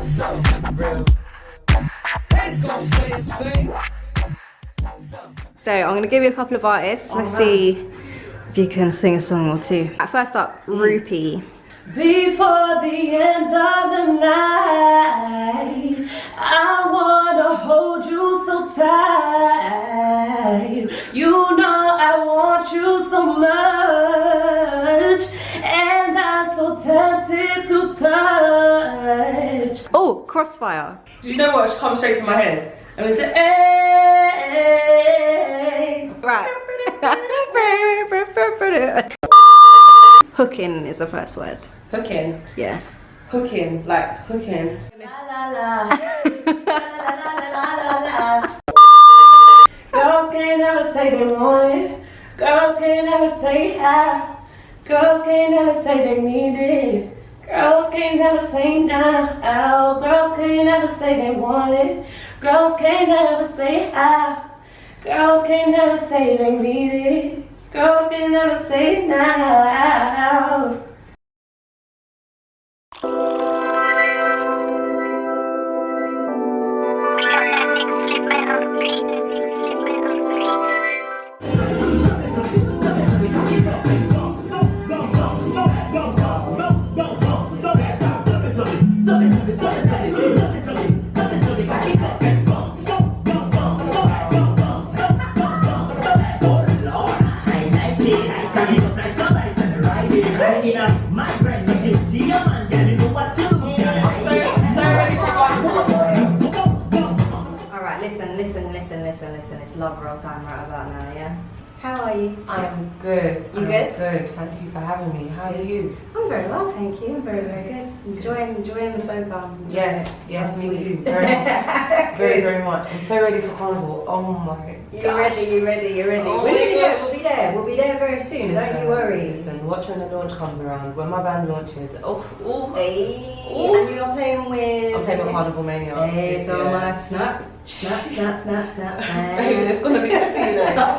So real. Haters gon' say it's fake. So I'm going to give you a couple of artists. Let's see if you can sing a song or two. First up, Rupee. Before the end of the night, I wanna hold you so tight. You know I want you so much, and I'm so tempted to touch. Oh, Crossfire. Do you know what comes straight to my head? And it's the hey. Right. Hooking is the first word. Hooking. Yeah. Hooking, like hooking. La la la. La la la la la. Girls can't ever say they want it. Girls can't ever say how. Girls can't ever say they need it. Girls can't ever say now. Girls can't ever say they want it. Girls can't ever say how. Girls can't ever say they need it. Girls can't ever say now. Listen, it's Luv'rell time right about now, yeah? How are you? I am good. You good? Good. Thank you for having me. How are you? I'm very well, thank you. I'm very, very good. Enjoying the sofa. Yes, me too. Very much. very much. I'm so ready for carnival. Oh my gosh. You're ready. Oh We're gonna gosh. We'll be there very soon. Don't you worry. Listen, watch when the launch comes around. When my band launches. Hey. Ooh. And you are playing with. I'm playing with Carnival Mania. Hey, so am I. Snap. It's gonna be messy, you know.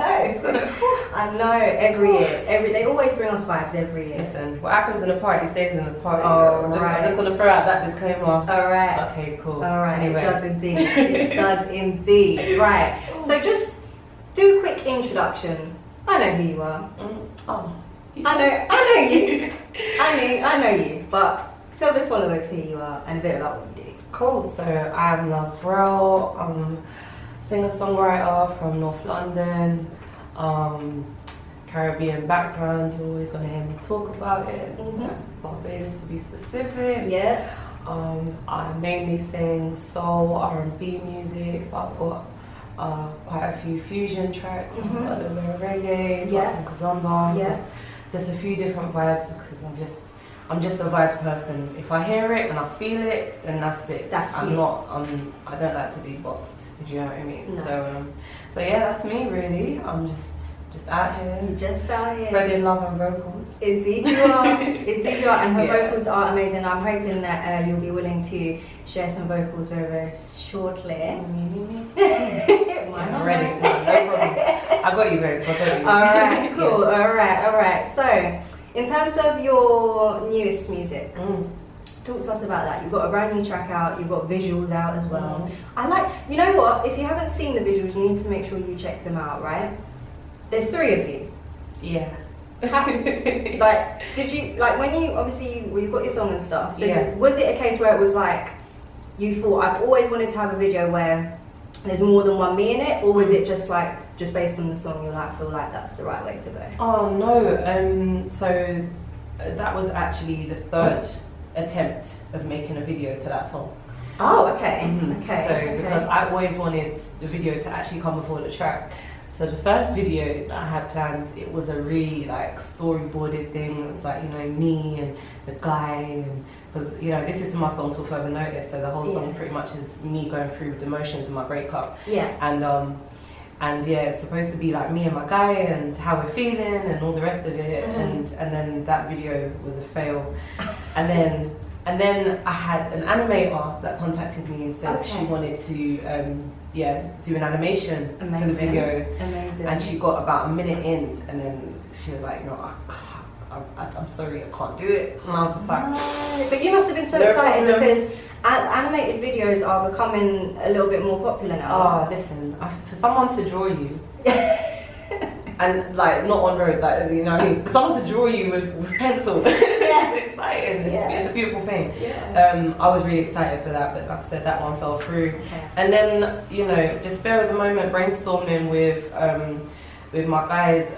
I know. Every year. They always bring us vibes every year. Listen, what happens in a party stays in a party. Oh, I'm right. just gonna throw out that disclaimer. All right. Okay, cool. All right. Anyway. It does indeed. It does indeed. Right. So just do a quick introduction. I know who you are. Oh. I know you. I know you. But tell the followers who you are and a bit about what you do. Cool. So I'm Luv'rell. I'm singer-songwriter from North London. Caribbean background. You're always gonna hear me talk about it. Barbados to be specific. Yeah. I mainly sing soul, R&B music. But I've got quite a few fusion tracks. I've got a little bit of reggae. Got some kazomba. Yeah. Just a few different vibes because I'm just a vibes person. If I hear it and I feel it, then that's it. That's I you. I don't like to be boxed. Do you know what I mean? No. So yeah, that's me really. I'm just out here. You're just out here. Spreading love and vocals. Indeed you are. Indeed you are. And her vocals are amazing. I'm hoping that you'll be willing to share some vocals very, very shortly. I'm ready. No problem. I got you, babes. I got you. Alright, cool. Alright. So, in terms of your newest music, talk to us about that. You've got a brand new track out, you've got visuals out as well. You know what? If you haven't seen the visuals, you need to make sure you check them out, right? There's 3 of you. Yeah. Did you, when you, obviously you've got your song and stuff, so was it a case where it was like, you thought, I've always wanted to have a video where there's more than one me in it, or was it just based on the song you feel like that's the right way to go? Oh no, so that was actually the 3rd attempt of making a video to that song. Oh, okay. Because I always wanted the video to actually come before the track. So the first video that I had planned, it was a really storyboarded thing. It was me and the guy, and because this is my song Till Further Notice, so the whole song pretty much is me going through the motions of my breakup. Yeah. And it's supposed to be me and my guy and how we're feeling and all the rest of it. And then that video was a fail. And then I had an animator that contacted me and said she wanted to do an animation for the video. Amazing. And she got about a minute in, and then she was like, I'm sorry, I can't do it. And I was just like, but you must have been so excited because Animated videos are becoming a little bit more popular now. Oh, listen, for someone to draw you, and like not on road, like you know what I mean, for someone to draw you with pencil, it's exciting. It's a beautiful thing. Yeah. I was really excited for that, but like I said, that one fell through. Okay. And then you know, just spare of the moment, brainstorming with my guys,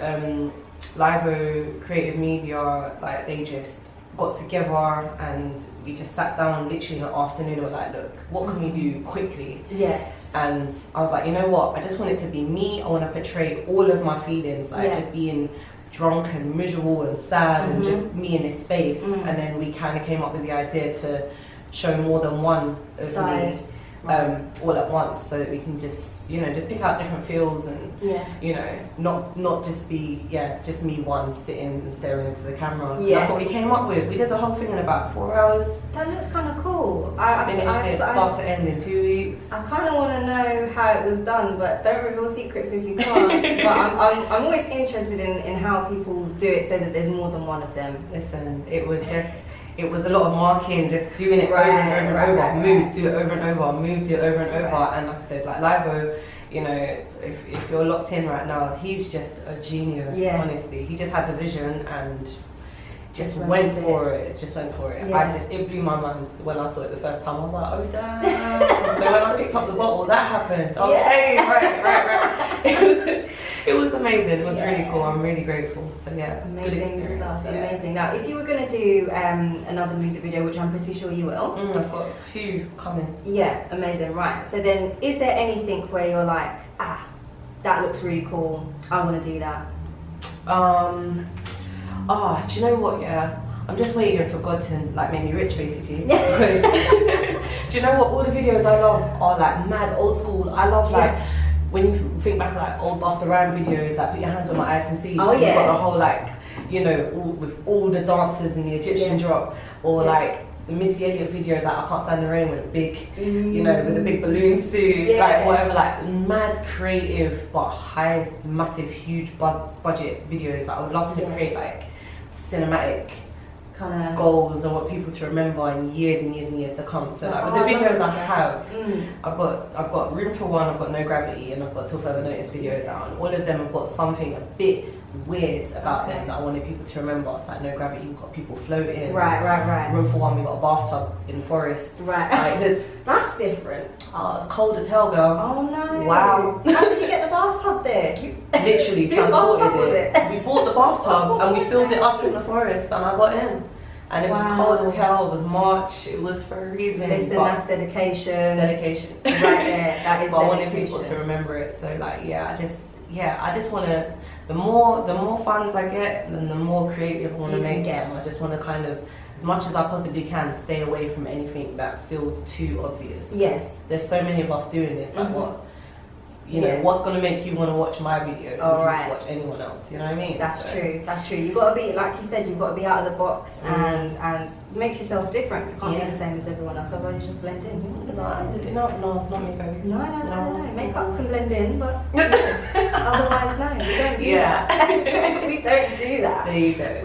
Livo Creative Media, like they just got together and we just sat down literally in the afternoon and were like, look, what can we do quickly? Yes. And I was like, you know what, I just want it to be me. I want to portray all of my feelings, like just being drunk and miserable and sad and just me in this space. And then we kind of came up with the idea to show more than one of me all at once, so that we can just, you know, just pick out different feels and you know, not just be just me one sitting and staring into the camera. That's what we came up with. We did the whole thing in about 4 hours. That looks kind of cool. Finished it start to end in 2 weeks. I kind of want to know how it was done, but don't reveal secrets if you can't. But I'm always interested in how people do it so that there's more than one of them. Listen, it was a lot of marking, just doing it over and over and over. Move, do it over and over, move, do it over and over. And like I said, like Livo, you know, if you're locked in right now, he's just a genius, honestly. He just had the vision and just went for it. It blew my mind when I saw it the first time. I was like, oh damn. So when I picked up the bottle, that happened. Okay, right. It was amazing. It was really cool. I'm really grateful. So yeah, amazing stuff. Amazing. Now, if you were going to do another music video, which I'm pretty sure you will, I've got a few coming. Yeah, amazing. Right. So then, is there anything where you're like, that looks really cool, I want to do that? Do you know what? Yeah, I'm just waiting for God to like make me rich, basically. Because do you know what? All the videos I love are like mad old school. I love like. When you think back like old Busta Rhymes videos, like put your hands where my eyes can see. Oh yeah. You've got the whole like, you know, with all the dancers in the Egyptian drop, or like the Missy Elliott videos, like I Can't Stand the Rain with a big, you know, with a big balloon suit, like whatever, like mad creative but high, massive, huge budget videos. Like, I would love to create like cinematic kind of goals and want people to remember in years and years and years to come. So like with the videos I have, I've got Room for One, I've got No Gravity, and I've got Till Further Notice videos out, and all of them have got something a bit weird about them that I wanted people to remember. It's like No Gravity, you've got people floating. Right. Room for One, we got a bathtub in the forest. Right. Like, that's different. Oh, it's cold as hell, girl. Oh no. Wow. How did you get the bathtub there? Literally transported it. We bought the bathtub and we filled it up in the forest, and I got in. And it was cold as hell. It was March. It was for a reason. Listen, that's dedication. Dedication. Right there. That is. But I wanted people to remember it. So like, I just want to. The more funds I get, then the more creative I want to make them. I just want to kind of, as much as I possibly can, stay away from anything that feels too obvious. Yes. There's so many of us doing this. Like what? You know, what's going to make you want to watch my video and watch anyone else? You know what I mean? That's true. That's true. You've got to be, like you said, you've got to be out of the box and make yourself different. You can't be the same as everyone else, otherwise you just blend in. No, absolutely not. No, not me, baby. No. Makeup can blend in, but otherwise, no. We don't do that. We don't do that. There you go.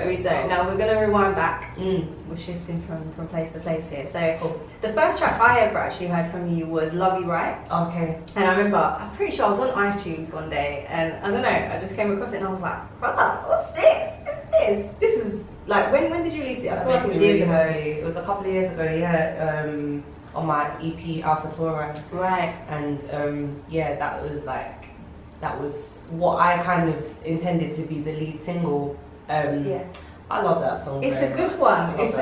We don't. Now we're going to rewind back. We're shifting from place to place here. So the first track I ever actually heard from you was Love You Right. Okay. And I remember, I'm pretty sure I was on iTunes one day, and I don't know, I just came across it and I was like, brother, what's this? This is like, when did you release it? I feel like it was years ago. It was a couple of years ago, yeah. On my EP Alpha Torah. Right. And that was what I kind of intended to be the lead single. I love that song. It's a good one. It's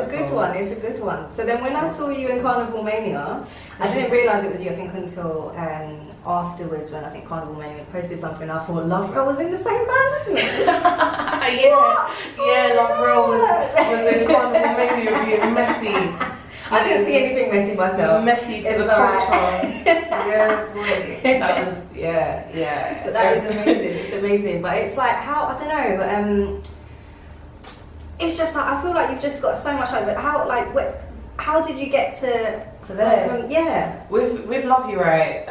a good one. So then when I saw you in Carnival Mania, I didn't realise it was you, I think, until afterwards, when I think Carnival Mania posted something. I thought Luv'rell was in the same band as me. Luv'rell was in Carnival Mania being messy. I didn't see anything messy myself. Messy for the culture. Yeah, boy. That was, yeah. But that is amazing. It's amazing. But it's like, how, I don't know, it's just like, I feel like you've just got so much like, but how did you get to there? With With Love You Right,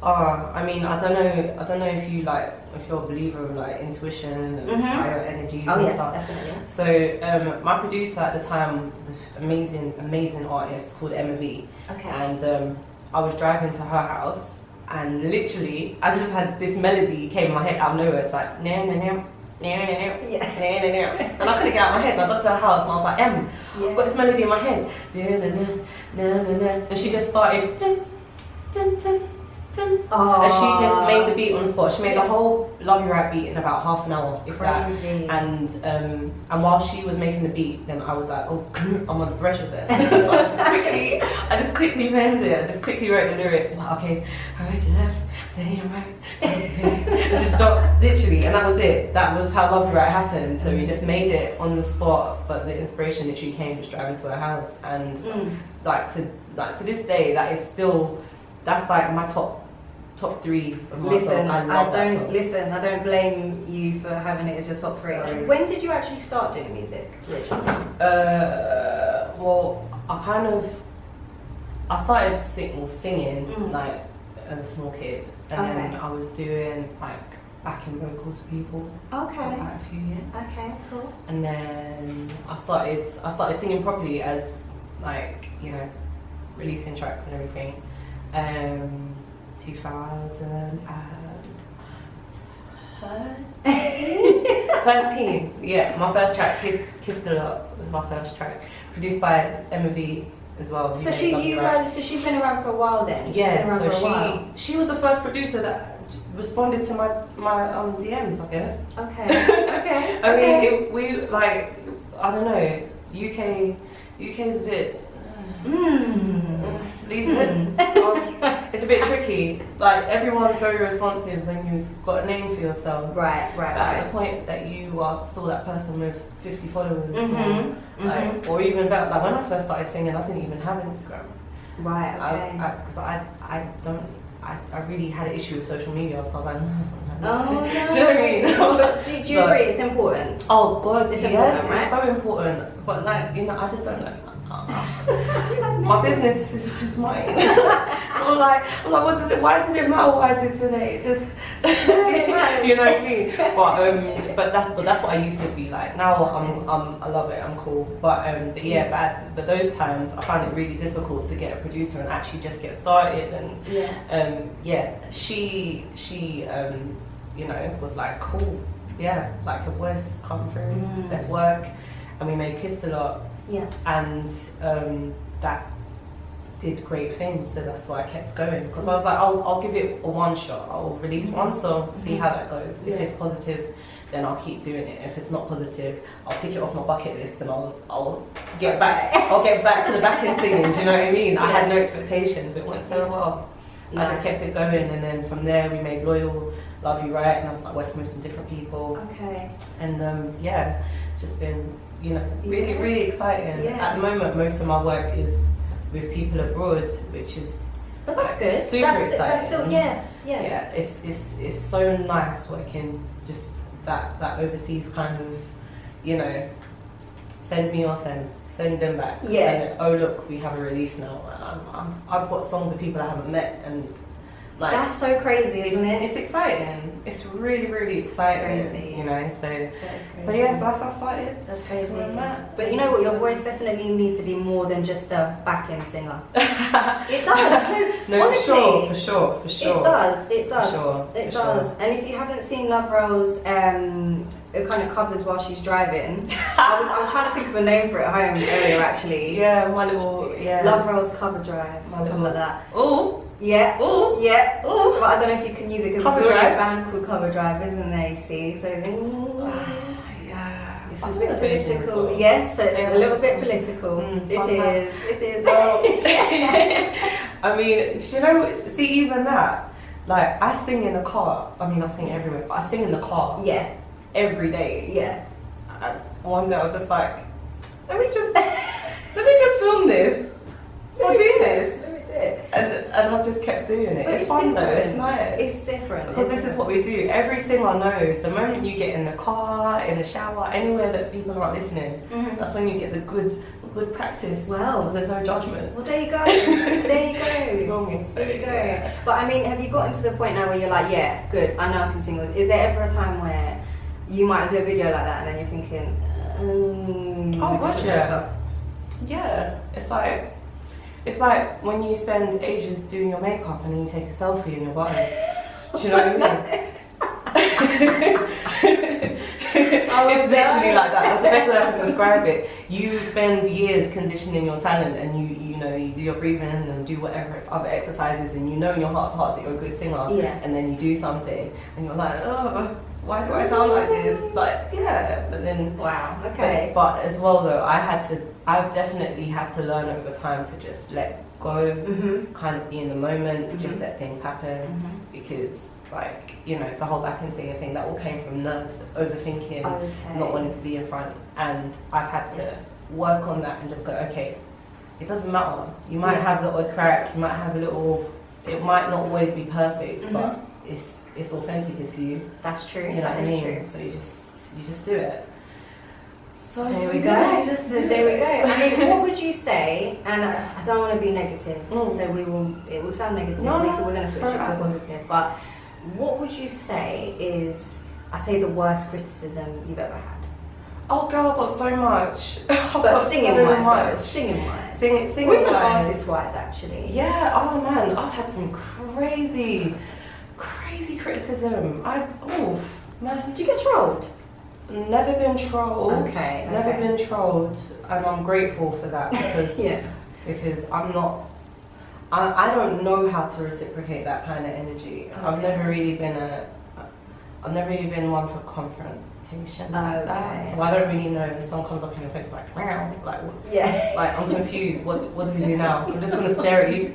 I mean, I don't know if you like, if you're a believer of like intuition and higher energies and stuff. Definitely. So my producer at the time was an amazing artist called Emma V. Okay. And I was driving to her house, and literally I just had this melody came in my head out of nowhere. It's like no, and I couldn't get out of my head. And I got to her house and I was like, I've got this melody in my head, and she just started. And she just made the beat on the spot. She made the whole Love You Right beat in about half an hour, if that. And while she was making the beat, then I was like, oh, I'm under pressure then. So I just quickly penned it. I just quickly wrote the lyrics. I was like, okay, alright, you left, say I'm right, and just stopped, literally, and that was it. That was how Love You Right happened. So we just made it on the spot, but the inspiration literally came just driving to her house. And like to this day, that's like my top 3 of my song. I don't blame you for having it as your top 3. When did you actually start doing music originally? Well, I started singing like as a small kid, and then I was doing like backing vocals for people. Okay. For like a few years. Okay, cool. And then I started singing properly as like, you know, releasing tracks and everything. 2013. Yeah, my first track, Kissed a Lot, was my first track, produced by Emma V as well. So she's been around for a while then. She was the first producer that responded to my DMs, I guess. Okay. I mean, we like, I don't know, UK is a bit. It's a bit tricky. Like, everyone's very responsive when you've got a name for yourself. Right. At the point that you are still that person with 50 followers, or even better. Like when I first started singing, I didn't even have Instagram. Right. Okay. Because I really had an issue with social media, so I was like, no. Do you know what I mean? But do you agree it's important? Oh God, it's yes, important, right? It's so important. But like, you know, I just don't know. My business is mine. I'm like, what does it? Why does it matter what I did today? Just, you know what I mean? But that's what I used to be like. Now I love it. I'm cool. But those times I found it really difficult to get a producer and actually just get started. And she you know, was like, cool. Yeah, like a voice come through. Let's work. And we made Kissed a Lot. Yeah. And that did great things, so that's why I kept going, because I was like, I'll give it a one shot. I'll release one song, see how that goes. If it's positive, then I'll keep doing it. If it's not positive, I'll take it off my bucket list and I'll get back. I'll get back to the back end singing. Do you know what I mean? I had no expectations, but it went so well. I just kept it going, and then from there we made Loyal, Love You Right, and I started working with some different people. Okay. And it's just been, you know, really, really exciting. Yeah. At the moment, most of my work is with people abroad, which is but that's good. Super exciting. That's still, yeah. Yeah, it's so nice working just that overseas kind of, you know, send me or send them back. Yeah. Oh look, we have a release now. I've got songs with people I haven't met, and like, that's so crazy, isn't it? It's exciting. It's really, really exciting. Crazy. You know, so yes, that's how I started. That's crazy. But you know what? Your voice definitely needs to be more than just a back-end singer. It does. No, honestly, for sure. It does. For sure. And if you haven't seen Luv'rell's kind of covers while she's driving, I was trying to think of a name for it at home earlier actually. Yeah, my little Luv'rell's cover drive, something like that. Oh. Yeah. Ooh. Yeah. Ooh. But I don't know if you can use it because Cover there's already a Drive? band called Cover Drive, isn't there? See, so yeah. it's a bit political. Yes, so it's a little bit political. It is. I mean, you know, see, even that, like, I sing in the car. I mean, I sing everywhere, but I sing in the car. Yeah. Every day. Yeah. And one day I was just like, let me just film this. I'll do this. And I've just kept doing it. But It's fun though, it's different. nice. It's different. Because this is what we do. Every singer knows the moment you get in the car, in the shower, anywhere that people aren't listening, that's when you get the good practice. Well. Because there's no judgment. Well, there you go. There you go. Wrong, There you go. yeah. But I mean, have you gotten to the point now where you're like, yeah, good, I know I can sing? Is there ever a time where you might do a video like that and then you're thinking, Oh, gotcha. Yeah, it's like when you spend ages doing your makeup and then you take a selfie in your body. Do you know what I mean? It's literally like that. That's the best way I can describe it. You spend years conditioning your talent, and you know you do your breathing and do whatever other exercises, and you know in your heart of hearts that you're a good singer. Yeah. And then you do something, and you're like, oh, why do I sound like this? Like, yeah. But then, Wow. Okay. But as well though, I've definitely had to learn over time to just let go, kind of be in the moment, just let things happen, because like, you know, the whole backing singer thing, that all came from nerves, overthinking, not wanting to be in front, and I've had to work on that and just go, okay, it doesn't matter. You might have the odd crack, you might have a little, it might not always be perfect, but it's authentic, it's you. That's true. You know what I mean? True. So you just do it. So There so we yeah, go. just do There we it. go. I mean, what would you say? And I don't want to be negative, so it will sound negative. No, we're going to switch it to right. positive. But what would you say is, I say, the worst criticism you've ever had? Oh girl, I've got so much. But singing so wise, much. singing wise, Singing even wise. artist wise, actually. Yeah, oh man, I've had some crazy criticism. Man. Did you get trolled? Never been trolled. Okay, Never okay. been trolled, and I'm grateful for that because Yeah. because I'm not. I don't know how to reciprocate that kind of energy. I've never really been one for confrontation like that. So I don't really know if someone comes up in your face like, wow, like I'm confused. What do we do now? I'm just gonna stare at you.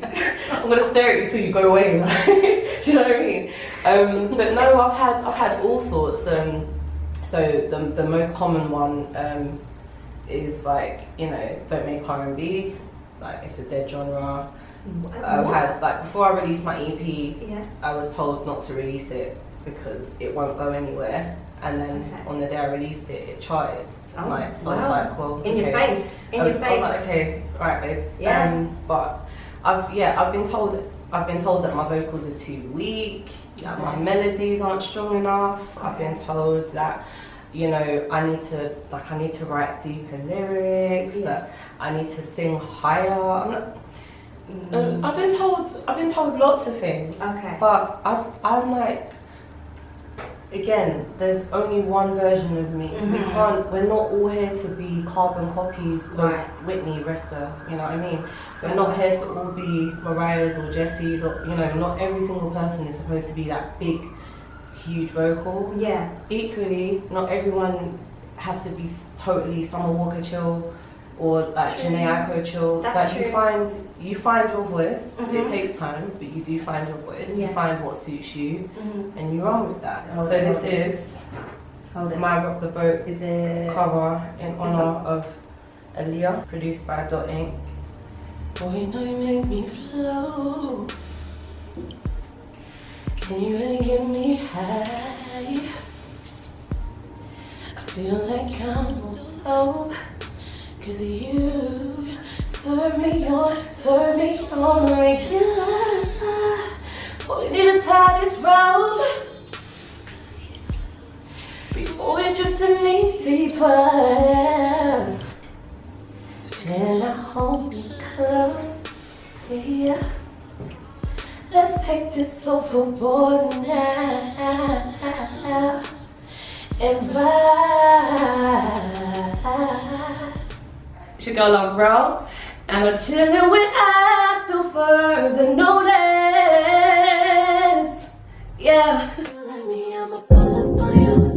I'm gonna stare at you till you go away. Like, do you know what I mean? But no, I've had all sorts. So the most common one is like, you know, don't make R&B. Like, it's a dead genre. I've had, like, before I released my EP, I was told not to release it because it won't go anywhere. And then on the day I released it, it charted. Oh, like, so wow. I was like, well, in your face, I was like, okay, all right, babes. Yeah. But I've been told that my vocals are too weak, that my melodies aren't strong enough. I've been told that, you know, I need to write deeper lyrics, that I need to sing higher. I've been told lots of things. Okay. But I'm like, again, there's only one version of me. We're not all here to be carbon copies of Whitney, Resta, you know what I mean? We're not here to all be Mariah's or Jessie's, or, you know, not every single person is supposed to be that big, huge vocal. Yeah. Equally, not everyone has to be totally Summer Walker chill or like Janae Aiko chill. That's like, you find your voice. It takes time, but you do find your voice. You find what suits you, and you run with that. So this is my Rock the Boat cover in honor of Aaliyah, produced by Dot Inc. Boy, you know you make me float. Can you really get me high? I feel like I'm low, 'cause you serve me on regular. Boy, we need to tie this road before we drift any deeper. And I hold you close, yeah. Let's take this overboard now and ride. It's your girl Luv'rell, and we're chilling with eyes still further notice. Yeah. Let me, I'ma pull up on you.